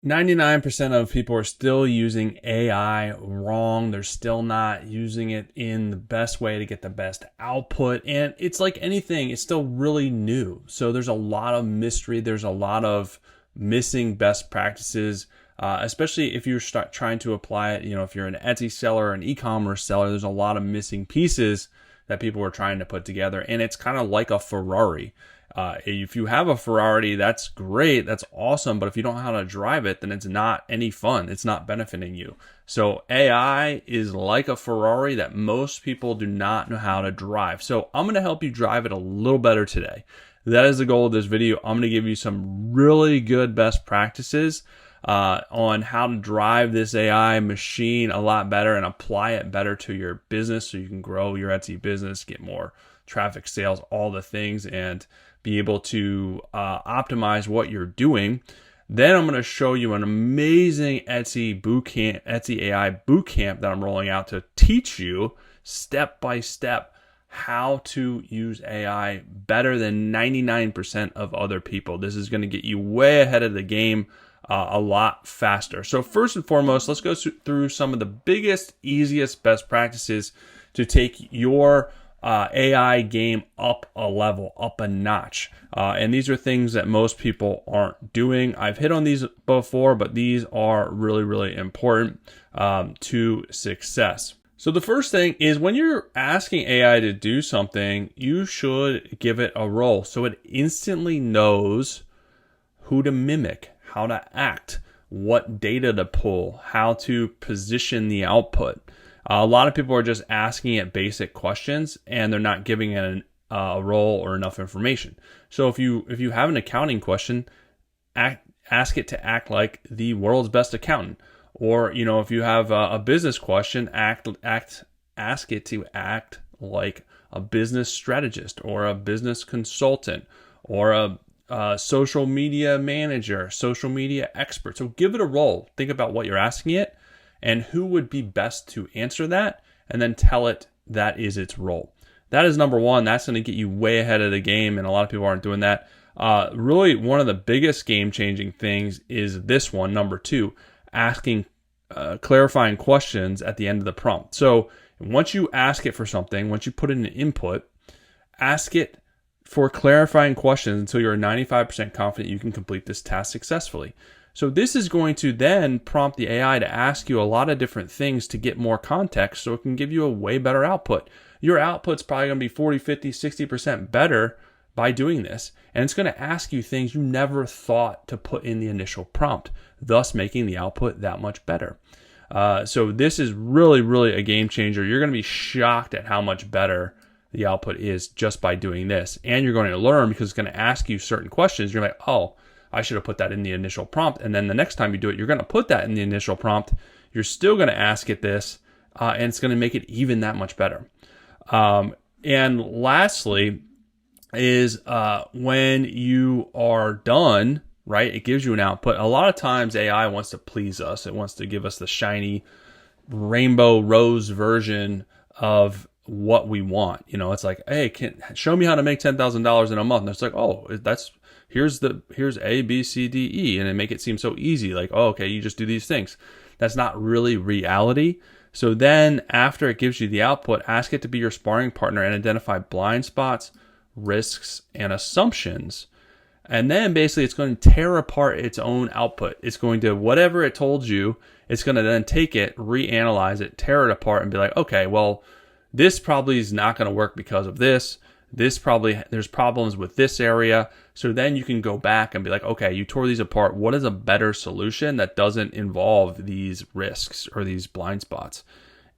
99% of people are still using AI wrong. They're still not using it in the best way to get the best output. And it's like anything, it's still really new. So there's a lot of mystery. There's a lot of missing best practices, especially if you start trying to apply it. If you're an Etsy seller, an e-commerce seller, there's a lot of missing pieces that people are trying to put together. And it's kind of like a Ferrari. If you have a Ferrari, that's great, that's awesome, but if you don't know how to drive it, then it's not any fun. It's not benefiting you. So AI is like a Ferrari that most people do not know how to drive. So I'm going to help you drive it a little better today. That is the goal of this video. I'm going to give you some really good best practices on how to drive this AI machine a lot better and apply it better to your business so you can grow your Etsy business, get more traffic, sales, all the things, and be able to optimize what you're doing. Then I'm going to show you an amazing Etsy bootcamp, Etsy AI bootcamp that I'm rolling out to teach you step by step how to use AI better than 99% of other people. This is going to get you way ahead of the game a lot faster. So first and foremost, let's go through some of the biggest, easiest best practices to take your AI game up a level, up a notch. And these are things that most people aren't doing. I've hit on these before, but these are really, really important to success. So the first thing is when you're asking AI to do something, you should give it a role so it instantly knows who to mimic, how to act, what data to pull, how to position the output. A lot of people are just asking it basic questions and they're not giving it a role or enough information. So if you have an accounting question, ask it to act like the world's best accountant. Or if you have a business question, ask it to act like a business strategist or a business consultant or a social media manager, social media expert. So give it a role. Think about what you're asking it and who would be best to answer that, and then tell it that is its role. That is number one. That's going to get you way ahead of the game, and a lot of people aren't doing that. Really, one of the biggest game-changing things is this one, number two, asking clarifying questions at the end of the prompt. So once you ask it for something, once you put in an input, ask it for clarifying questions until you're 95% confident you can complete this task successfully. So this is going to then prompt the AI to ask you a lot of different things to get more context so it can give you a way better output. Your output's probably going to be 40, 50, 60% better by doing this. And it's going to ask you things you never thought to put in the initial prompt, thus making the output that much better. So this is really, really a game changer. You're going to be shocked at how much better the output is just by doing this. And you're going to learn because it's going to ask you certain questions. You're like, oh, I should have put that in the initial prompt. And then the next time you do it, you're going to put that in the initial prompt. You're still going to ask it this, and it's going to make it even that much better. And lastly is when you are done, right, it gives you an output. A lot of times AI wants to please us. It wants to give us the shiny rainbow rose version of what we want. It's like, hey, show me how to make $10,000 in a month. And it's like, oh, here's A, B, C, D, E, and it make it seem so easy. Like, oh, okay, you just do these things. That's not really reality. So then after it gives you the output, ask it to be your sparring partner and identify blind spots, risks, and assumptions. And then basically it's going to tear apart its own output. It's going to, whatever it told you, it's going to then take it, reanalyze it, tear it apart and be like, okay, well, this probably is not going to work because of this. There's problems with this area. So then you can go back and be like, okay, you tore these apart. What is a better solution that doesn't involve these risks or these blind spots?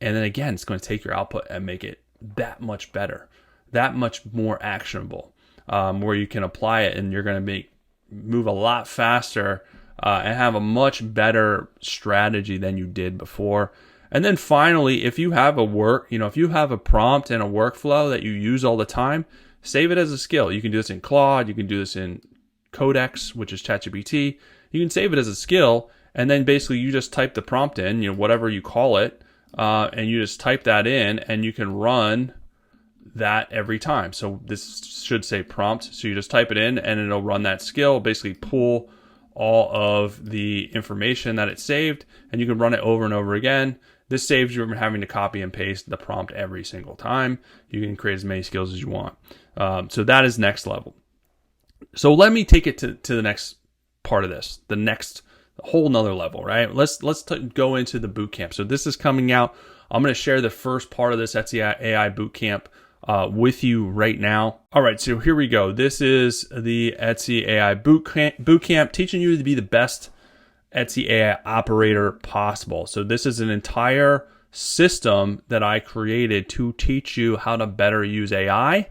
And then again, it's going to take your output and make it that much better, that much more actionable, where you can apply it and you're going to move a lot faster and have a much better strategy than you did before. And then finally, if you have if you have a prompt and a workflow that you use all the time, save it as a skill. You can do this in Claude. You can do this in Codex, which is ChatGPT. You can save it as a skill, and then basically you just type the prompt in, whatever you call it, and you just type that in, and you can run that every time. So this should say prompt. So you just type it in, and it'll run that skill, basically pull all of the information that it saved, and you can run it over and over again. This saves you from having to copy and paste the prompt every single time. You can create as many skills as you want. So that is next level. So let me take it to the next part of this, the next whole nother level, right? Let's go into the boot camp. So this is coming out. I'm going to share the first part of this Etsy AI boot camp with you right now. All right, so here we go. This is the Etsy AI boot camp, teaching you to be the best Etsy AI operator possible. So this is an entire system that I created to teach you how to better use AI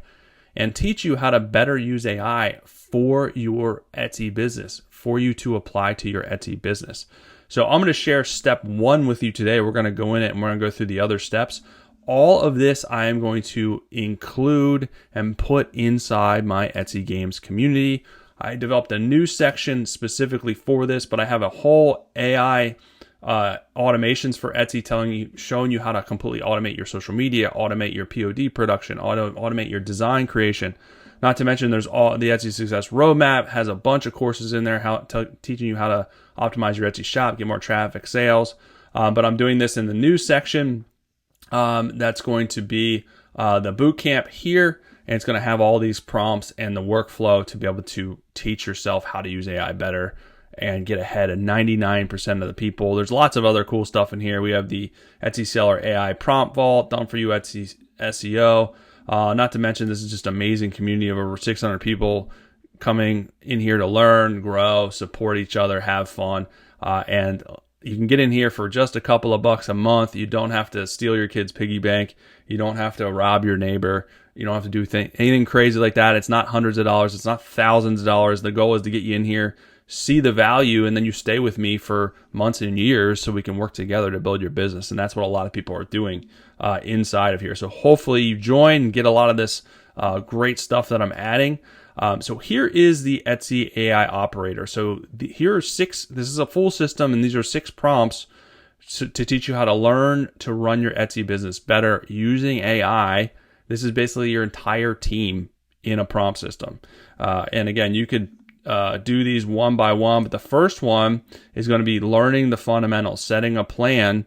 and teach you how to better use AI for your Etsy business, for you to apply to your Etsy business. So I'm going to share step 1 with you today. We're going to go in it and we're going to go through the other steps. All of this I am going to include and put inside my Etsy Games community. I developed a new section specifically for this, but I have a whole AI automations for Etsy showing you how to completely automate your social media, automate your POD production, automate your design creation. Not to mention there's all the Etsy Success Roadmap has a bunch of courses in there teaching you how to optimize your Etsy shop, get more traffic, sales. But I'm doing this in the new section. That's going to be the boot camp here. And it's going to have all these prompts and the workflow to be able to teach yourself how to use AI better and get ahead of 99% of the people. There's lots of other cool stuff in here. We have the Etsy Seller AI Prompt Vault, done for you Etsy SEO. Not to mention, this is just an amazing community of over 600 people coming in here to learn, grow, support each other, have fun. And you can get in here for just a couple of bucks a month. You don't have to steal your kid's piggy bank. You don't have to rob your neighbor. You don't have to do anything crazy like that. It's not hundreds of dollars. It's not thousands of dollars. The goal is to get you in here, see the value, and then you stay with me for months and years so we can work together to build your business. And that's what a lot of people are doing inside of here. So hopefully you join and get a lot of this great stuff that I'm adding. So here is the Etsy AI operator. So here are 6, this is a full system, and these are 6 prompts to teach you how to learn to run your Etsy business better using AI. This is basically your entire team in a prompt system. And again, you could do these one by one, but the first one is going to be learning the fundamentals, setting a plan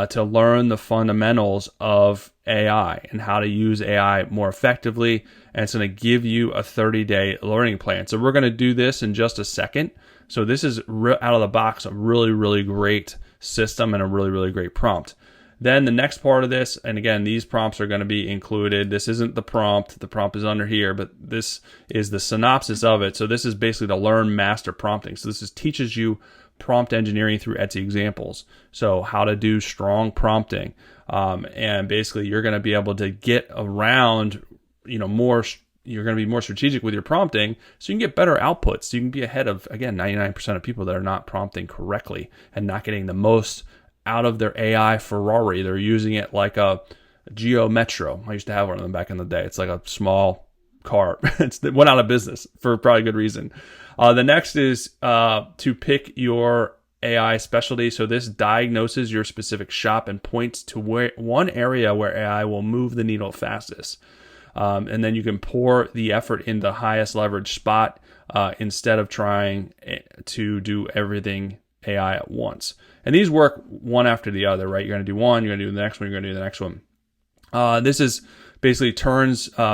to learn the fundamentals of AI and how to use AI more effectively. And it's going to give you a 30-day learning plan. So we're going to do this in just a second. So this is out of the box, a really, really great system and a really, really great prompt. Then the next part of this, and again, these prompts are going to be included. This isn't the prompt is under here, but this is the synopsis of it. So this is basically to learn master prompting. So this teaches you prompt engineering through Etsy examples. So how to do strong prompting. And basically you're going to be able to get around, more, you're going to be more strategic with your prompting so you can get better outputs. So you can be ahead of, again, 99% of people that are not prompting correctly and not getting the most out of their AI Ferrari. They're using it like a Geo Metro. I used to have one of them back in the day. It's like a small car. It went out of business for probably good reason. The next is to pick your AI specialty. So this diagnoses your specific shop and points to one area where AI will move the needle fastest. And then you can pour the effort in the highest leverage spot instead of trying to do everything AI at once. And these work one after the other, right? You're going to do one, you're going to do the next one, you're going to do the next one. This is basically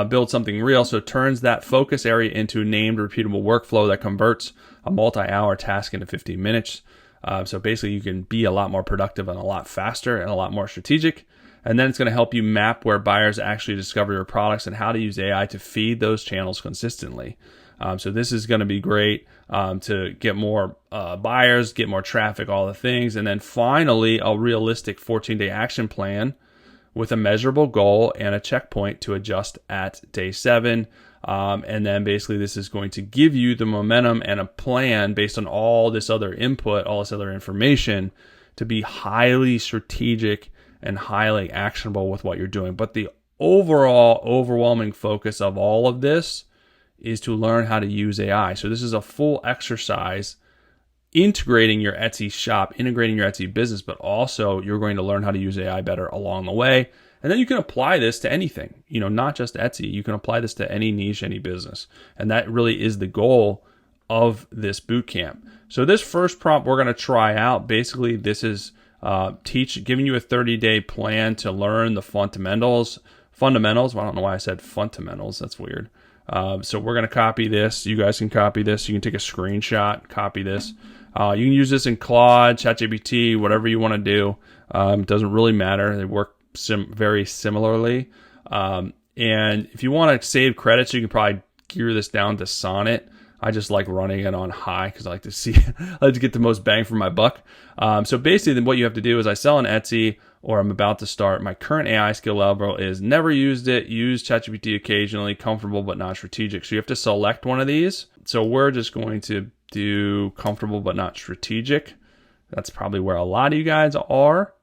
build something real. So it turns that focus area into a named repeatable workflow that converts a multi-hour task into 15 minutes. So basically you can be a lot more productive and a lot faster and a lot more strategic. And then it's going to help you map where buyers actually discover your products and how to use AI to feed those channels consistently. So this is going to be great to get more buyers, get more traffic, all the things. And then finally, a realistic 14-day action plan with a measurable goal and a checkpoint to adjust at day 7. And then basically this is going to give you the momentum and a plan based on all this other input, all this other information to be highly strategic and highly actionable with what you're doing. But the overall overwhelming focus of all of this is to learn how to use AI. So this is a full exercise integrating your Etsy shop, integrating your Etsy business, but also you're going to learn how to use AI better along the way. And then you can apply this to anything, not just Etsy. You can apply this to any niche, any business. And that really is the goal of this boot camp. So this first prompt we're going to try out. Basically, this is giving you a 30-day plan to learn the fundamentals. Well, I don't know why I said fundamentals. That's weird. So we're going to copy this. You guys can copy this. You can take a screenshot, copy this. You can use this in Claude, ChatGPT, whatever you want to do. It doesn't really matter. They work very similarly. And if you want to save credits, you can probably gear this down to Sonnet. I just like running it on high because I like to get the most bang for my buck. So basically what you have to do is I sell on Etsy, or I'm about to start. My current AI skill level is never used it, use ChatGPT occasionally, comfortable but not strategic. So you have to select one of these. So we're just going to do comfortable but not strategic. That's probably where a lot of you guys are.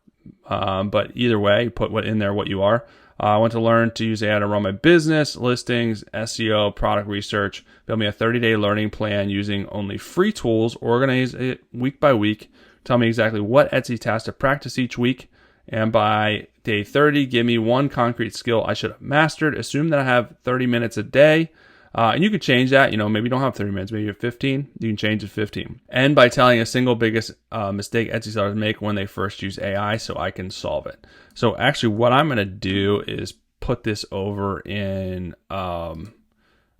But either way, put what you are. I want to learn to use AI to run my business, listings, SEO, product research, build me a 30-day learning plan using only free tools, organize it week by week, tell me exactly what Etsy tasks to practice each week, and by day 30, give me one concrete skill I should have mastered. Assume that I have 30 minutes a day. And you could change that, maybe you don't have 30 minutes, maybe you have 15, you can change it to 15. And by telling a single biggest mistake Etsy sellers make when they first use AI so I can solve it. So actually what I'm going to do is put this over in, I'm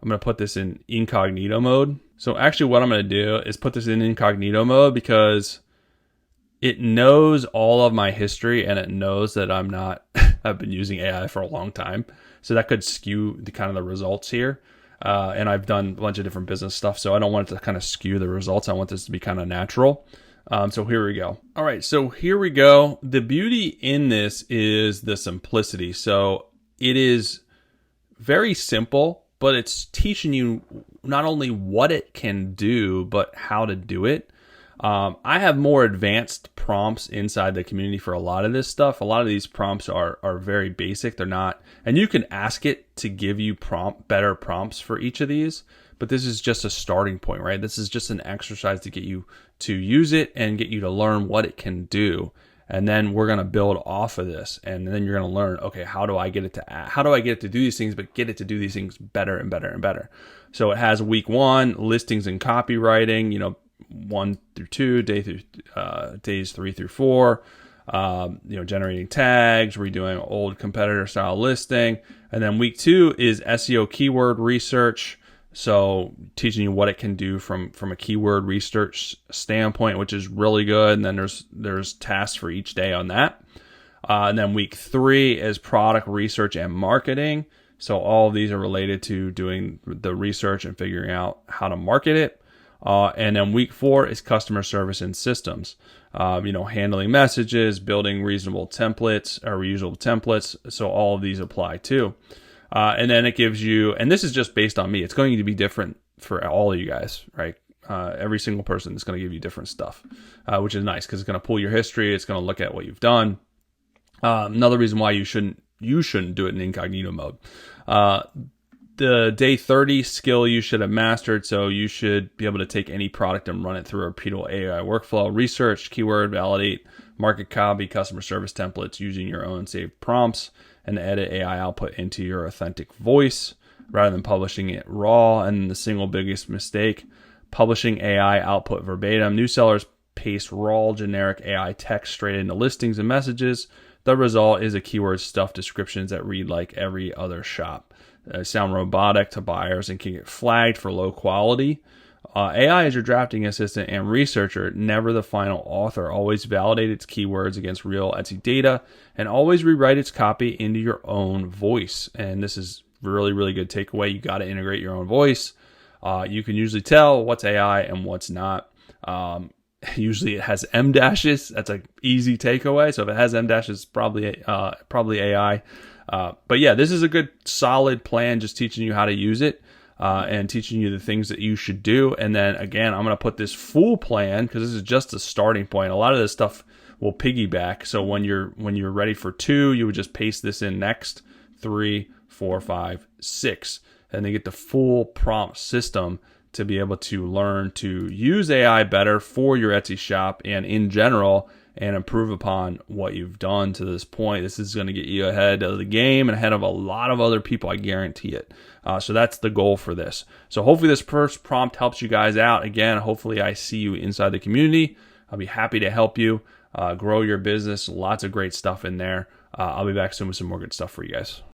going to put this in incognito mode. So actually what I'm going to do is put this in incognito mode because it knows all of my history and it knows that I've been using AI for a long time. So that could skew the results here. And I've done a bunch of different business stuff, so I don't want it to kind of skew the results. I want this to be kind of natural. So here we go. All right, so here we go. The beauty in this is the simplicity. So it is very simple, but it's teaching you not only what it can do, but how to do it. I have more advanced prompts inside the community for a lot of this stuff. A lot of these prompts are very basic. They're not, and you can ask it to give you better prompts for each of these, but this is just a starting point, right? This is just an exercise to get you to use it and get you to learn what it can do. And then we're going to build off of this. And then you're going to learn, okay, how do I get it to do these things, but get it to do these things better and better and better. So it has week 1, listings and copywriting, 1 through 2, days 3 through 4, generating tags, redoing old competitor style listing. And then week 2 is SEO keyword research. So teaching you what it can do from a keyword research standpoint, which is really good. And then there's tasks for each day on that. And then week 3 is product research and marketing. So all of these are related to doing the research and figuring out how to market it. And then week 4 is customer service and systems, handling messages, building reusable templates. So all of these apply too. And then it gives you, and this is just based on me, it's going to be different for all of you guys, right? Every single person is going to give you different stuff, which is nice because it's going to pull your history. It's going to look at what you've done. Another reason why you shouldn't do it in incognito mode. The day 30 skill you should have mastered. So you should be able to take any product and run it through a repeatable AI workflow, research, keyword, validate, market copy, customer service templates using your own saved prompts, and edit AI output into your authentic voice rather than publishing it raw. And the single biggest mistake, publishing AI output verbatim. New sellers paste raw generic AI text straight into listings and messages. The result is a keyword stuffed descriptions that read like every other shop. Sound robotic to buyers and can get flagged for low quality. AI is your drafting assistant and researcher, never the final author. Always validate its keywords against real Etsy data and always rewrite its copy into your own voice. And this is really, really good takeaway. You got to integrate your own voice. You can usually tell what's AI and what's not. Usually it has M dashes. That's an easy takeaway. So if it has M dashes, probably AI. But yeah, this is a good solid plan, just teaching you how to use it. And teaching you the things that you should do. And then again, I'm going to put this full plan because this is just a starting point. A lot of this stuff will piggyback. So when you're ready for 2, you would just paste this in next, 3, 4, 5, 6, and then get the full prompt system to be able to learn to use AI better for your Etsy shop and in general, and improve upon what you've done to this point. This is going to get you ahead of the game and ahead of a lot of other people, I guarantee it. So that's the goal for this. So hopefully this first prompt helps you guys out. Again, hopefully I see you inside the community. I'll be happy to help you grow your business. Lots of great stuff in there. I'll be back soon with some more good stuff for you guys.